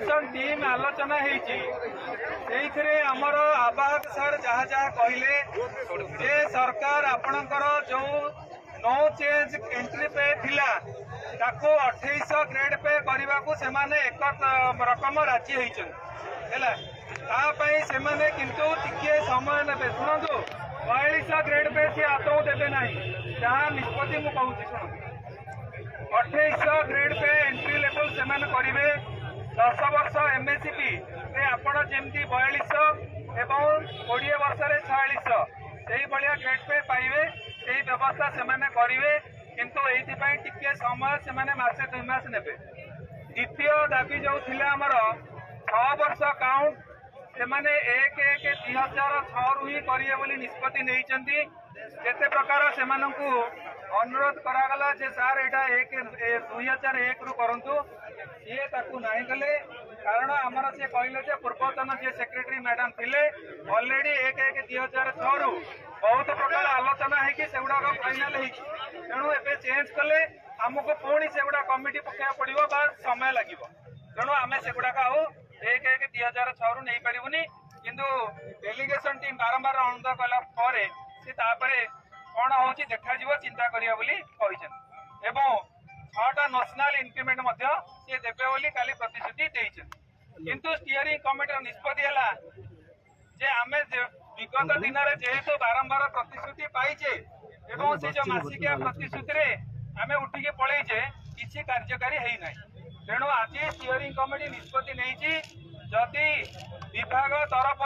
delegation team आलोचना होती आमर आवाहक सर जहाँ जहाँ कहले जे सरकार आपणकर जो नो चेंज एंट्री पे थिला ताको 2800 ग्रेड पे करने को सेमाने एक रकम राजी होती सेमाने किंतु टिके समय ने शुणु 4200 ग्रेड पे सी आदौ देवे ना जहाँ निष्पत्ति मुझे कहूँ शुणु 2800 ग्रेड पे एंट्री लेवल से करेंगे 10 वर्ष एमएससीपी आपण जमी 4200 एवं 20 वर्ष 4600 से भाया ग्रेड पे पाइबे से व्यवस्था से करेंगे किंतु ये टिके समय से मासे 2 मास ने द्वितीय दाबी जो थी आमर 6 वर्ष काउंट से 1/1/2006 रु ही करेंगे बोली निष्पत्ति नहीं केते प्रकार से अनुरोध करागला जे सार एटा 2001 रु करंतु ये ताकू नहीं कले कारण आमर से कहले जे पूर्वतन जे सेक्रेटरी मैडम थिले ऑलरेडी 1/1/2006 रु बहुत प्रकार आलोचना है सेगुड़ा फाइनाल है तेणु ए चेंज कले आमको पुणी सेगुड़ा कमिटी पकड़ा पड़ो बा समय लगे तेणु आम सेगुड़ा आउ 1/1/2006 रु नहीं पारूनी किंतु डेलीगेशन टीम बारंबार अनुरोध कला कौन हूँ देखा चिंता करिया बोली एवं 6टा नेशनल इंक्रीमेंट सी देवे बोली काली प्रतिश्रुति किंतु स्टीयरिंग कमिटी निष्पत्ति है जे आमे विगत दिन में जेहेतु बारंबार प्रतिश्रुति पाइचे एवं से जो मासिकिया प्रतिश्रुति आमे उठिके पलैचे किसी कार्यकारी है ना तेणु आज स्टीयरिंग कमिटी निष्पत्ति नहीं जदि विभाग तरफ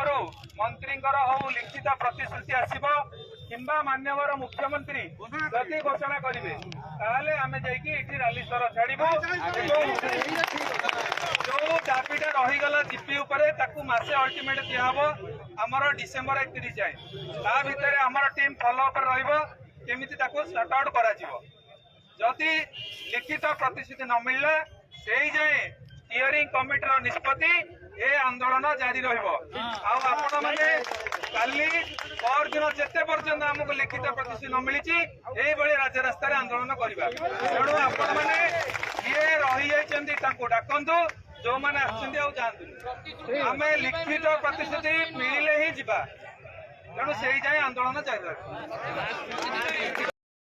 मंत्री हो लिखित प्रतिश्रुति आसब किंबा मान्यवर मुख्यमंत्री जदि घोषणा करेंगे ताहले आमे जाइकी रैली स्तर छाड़बू जो दाबीटा रहीगला जीपी उपरे मासे अल्टीमेट दिहब आमर डिसेम्बर 31 जाए ता भितर आमर टीम फॉलोअप रही सर्ट आउट करी लिखित प्रतिश्रुति न मिलला से जाए स्टीयरिंग कमिटी निष्पत्ति ए आंदोलन जारी आपण मैंने काली परदिन जिते पर्यटन आमको लिखित प्रतिश्रुति न मिली यही राज्य रास्तार आंदोलन करवा तेणु आपण मैंने किए रही डाकतु जो मैंने आसतु आम लिखित प्रतिश्रुति मिले ही जा तेणु से जाए आंदोलन जारी रही